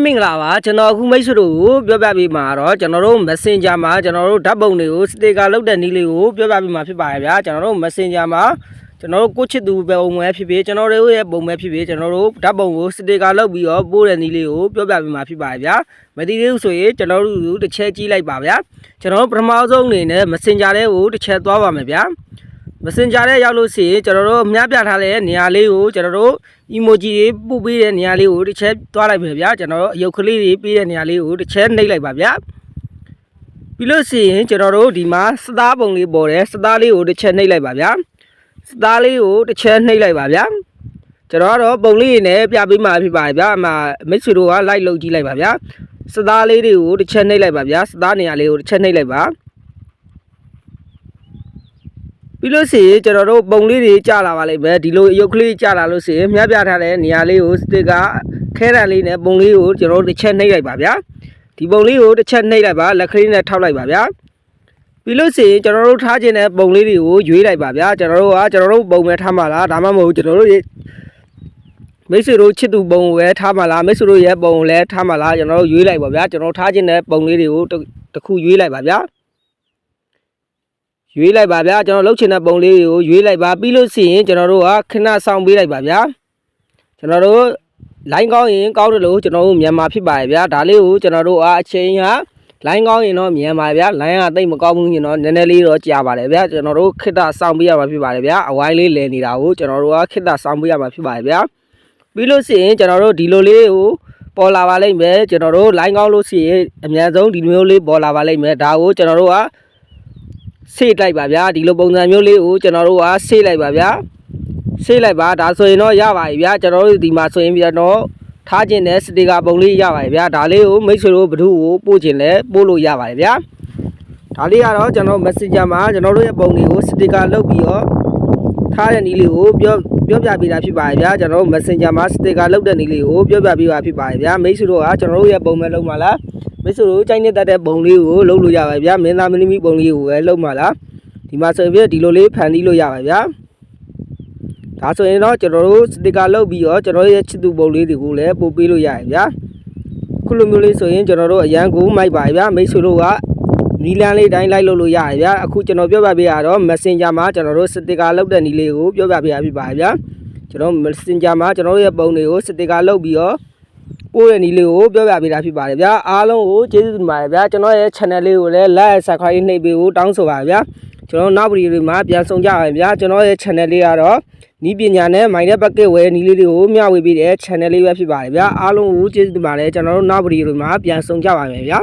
မင်္ဂလာပါကျွန်တော်အခုမိတ်ဆွေတို့ကိုပြောပြပေးမှာတော့ကျွန်တော်တို့ Messenger မှာကျွန်တော်တို့ဓာတ်ပုံတွေကိုစတေကာလုပ်တဲ့နည်းလေးကိုပြောပြပေးမှာဖြစ်ပါတယ်ဗျာကျွန်တော်တို့ Messenger မှာကျွန်တော်တို့ကိုချစ်သူပုံပဲဖြစ်ဖြစ်ကျွန်တော်တို့ရဲ့ပုံပဲဖြစ်ဖြစ်ကျွန်တော်တို့ဓာတ်ပုံကိုစတေကာလုပ်ပြီးတော့ပို့တဲ့နည်းလေးကိုပြောပြပေးမှာဖြစ်ပါတယ်ဗျာမသိသေးဘူးဆိုရင်ကျွန်တော်တို့တစ်ချက်ကြည့်လိုက်ပါဗျာကျွန်တော်တို့ပထမဆုံးအနေနဲ့ Messenger တွေကိုတစ်ချက်သွားပါမယ်ဗျာMessenger ရဲ့ရောက်လို့ရှိရင်ကျွန်တော်တို့အများပြထားတဲ့နေရာလေးကိုကျွန်တော်တို့ emoji တွေပို့ပေးတဲ့နေရာလေးကိုတစ်ချက်သွားလိုက်ပဲဗျာကျွန်တော်တို့အယုတ်ကလေးတွေပေးတဲ့နေရာလေးကိုတစ်ချက်နှိပ်လိုက်ပါဗျာပြီးလို့ရှိရင်ကျွန်တော်တို့ဒီမှာစသားပုံလေးပေါ်တယ်စသားလေးကိုတစ်ချက်နှိပ်လိုက်ပါဗျာစသားလေးကိုတစ်ချက်နှိပ်လိုက်ပါဗျာကျွန်တော်ကတော့ပုံလေးနဲ့ပြပေးမှာဖြစ်ပါတယ်ဗျာအမှမိတ်ဆွေတို့က like လုပ်ကြည့်လိုက်ပါဗျာစသားလေးတွေကိုတစ်ချက်နှိပ်လိုက်ပါဗျာစသားနေရာလေးကိုတစ်ချက်နှိပ်လိုက်ပါပြီးလို့ရှိရင်ကျွန်တော်တို့ပုံလေးတွေကြာလာပါလိမ့်မယ်ဒီလိုရုပ်ကလေးကြာလာလို့ရှိရင်မြတ်ပြထားတဲ့နေရာလေးကိုစတစ်ကာခဲတံလေးနဲ့ပုံလေးကိုကျွန်တော်တို့တစ်ချက်နှိပ်လိုက်ပါဗျာဒီပုံလေးကိုတစ်ချက်နှိပ်လိုက်ပါလက်ကလေးနဲ့ထောက်လိုက်ပါဗျာပြီးလို့ရှိရင်ကျွန်တော်တို့ထားခြင်းတဲ့ပုံလေးတွေကိုရွေးလိုက်ပါဗျာကျွန်တော်တို့ပုံပဲထားမှာလားဒါမှမဟုတ်ကျွန်တော်တို့မိတ်ဆွေတို့ချစ်သူပုံပဲထားမှာလားမိတ်ဆွေတို့ရဲ့ပုံလည်းထားမှာလားကျွန်တော်တို့ရွေးလိုက်ပါဗျာကျွန်တော်ထားခြင်းတဲ့ပုံလေးတွေကိုတစ်ခုရွေးလိုက်ပါဗျာရွေးလိုက်ပါဗျာကျွန်တော်လှုပ်ချင်တဲ့ပုံလေးကိုရွေးလိုက်ပါပြီးလို့ရှိရင်ကျွန်တော်တို့ကခဏဆောင်ပေးလိုက်ပါဗျာကျွန်တော်တို့ line ကောင်းရင်ကောင်းတယ်လို့ကျွန်တော်တို့မြန်မာဖြစ်ပါရဲ့ဗျာဒါလေးကိုကျွန်တော်တို့အချိန်က line ကောင်းရင်တော့မြန်မာဗျာ line ကတိတ်မကောင်းဘူးရင်တော့နည်းနည်းလေးတော့ကြာပါတယ်ဗျာကျွန်တော်တို့ခဏဆောင်ပေးရမှာဖြစ်ပါတယ်ဗျာအဝိုင်းလေးလည်နေတာကိုကျွန်တော်တို့ကခဏဆောင်ပေးရမှာဖြစ်ပါတယ်ဗျာပြီးလို့ရှိရင်ကျွန်တော်တို့ဒီလိုလေးကိုပေါ်လာပါလိမ့်မယ်ကျွန်တော်တို့ line ကောင်းလို့ရှိရင်အများဆုံးဒီမျိုးလေးပေါ်လာပါလိမ့်မယ်ဒါကိုကျွန်တော်တို့ကဆေးလိုက်ပါဗျာဒီလိုပုံစံမျိုးလေးကိုကျွန်တော်တို့ကဆေးလိုက်ပါဗျာဆေးလိုက်ပါဒါဆိုရင်တော့ရပါပြီဗျာကျွန်တော်တို့ဒီမှာဆိုရင်ပြန်တော့ထားခြင်းနဲ့စတေကာပုံလေးရပါပြီဗျာဒါလေးကိုမိတ်ဆွေတို့ဘ누구ကိုပို့ခြင်းလဲပို့လို့ရပါတယ်ဗျာဒါလေးကတော့ကျွန်တော် Messenger မှာကျွန်တော်တို့ရဲ့ပုံတွေကိုစတေကာလုပ်ပြီးတော့ထားတဲ့နည်းလေးကိုပြောပြပေးတာဖြစ်ပါတယ်ဗျာကျွန်တော်တို့ Messenger မှာစတေကာလုပ်တဲ့နည်းလေးကိုပြောပြပေးပါဖြစ်ပါတယ်ဗျာမိတ်ဆွေတို့ကကျွန်တော်တို့ရဲ့ပုံပဲလုပ်မှာလားမိတ်ဆွေတို့ကြိုက်နေတဲ့ပုံလေးကိုလုပ်လို့ရပါဗျာမင်းသားမင်းသမီးပုံလေးကိုပဲလုပ်မှာလားဒီမှာဆိုရင်ဒီလိုလေးဖန်တီးလို့ရပါဗျာဒါဆိုရင်တော့ကျွန်တော်တို့စတစ်ကာလုပ်ပြီးတော့ကျွန်တော်ရဲ့ချစ်သူပုံလေးတွေကိုလည်းပို့ပေးလို့ရရဗျာခုလိုမျိုးလေးဆိုရင်ကျွန်တော်တို့အရန်ကိုမိုက်ပါဗျာမိတ်ဆွေတို့ကနီလန်းလေးတိုင်းလိုက်လုပ်လို့ရရဗျာအခုကျွန်တော်ပြောပြပေးရတော့ Messenger မှာကျွန်တော်တို့စတစ်ကာလုပ်တဲ့နည်းလေးကိုပြောပြပေးရဖြစ်ပါဗျာကျွန်တော် Messenger မှာကျွန်တော်တို့ရဲ့ပုံတွေကိုစတစ်ကာလုပ်ပြီးတော့ပို့တဲ့နည်းလေးကိုပြောပြပေးတာဖြစ်ပါတယ်ဗျာအားလုံးကိုကျေးဇူးတင်ပါတယ်ဗျာကျွန်တော်ရဲ့ channel လေးကိုလည်း like subscribe နှိပ်ပေးဖို့တောင်းဆိုပါဗျာကျွန်တော်နောက်ဗီဒီယိုတွေမှာပြန်ဆောင်ကြပါမယ်ဗျာကျွန်တော်ရဲ့ channel လေးကတော့နီးပညာနဲ့မိုင်းတဲ့ဘက်ကဝယ်နည်းလေးတွေကိုမျှဝေပေးတဲ့ channel လေးပဲဖြစ်ပါတယ်ဗျာအားလုံးကိုကျေးဇူးတင်ပါတယ်ကျွန်တော်တို့နောက်ဗီဒီယိုတွေမှာပြန်ဆောင်ကြပါမယ်ဗျာ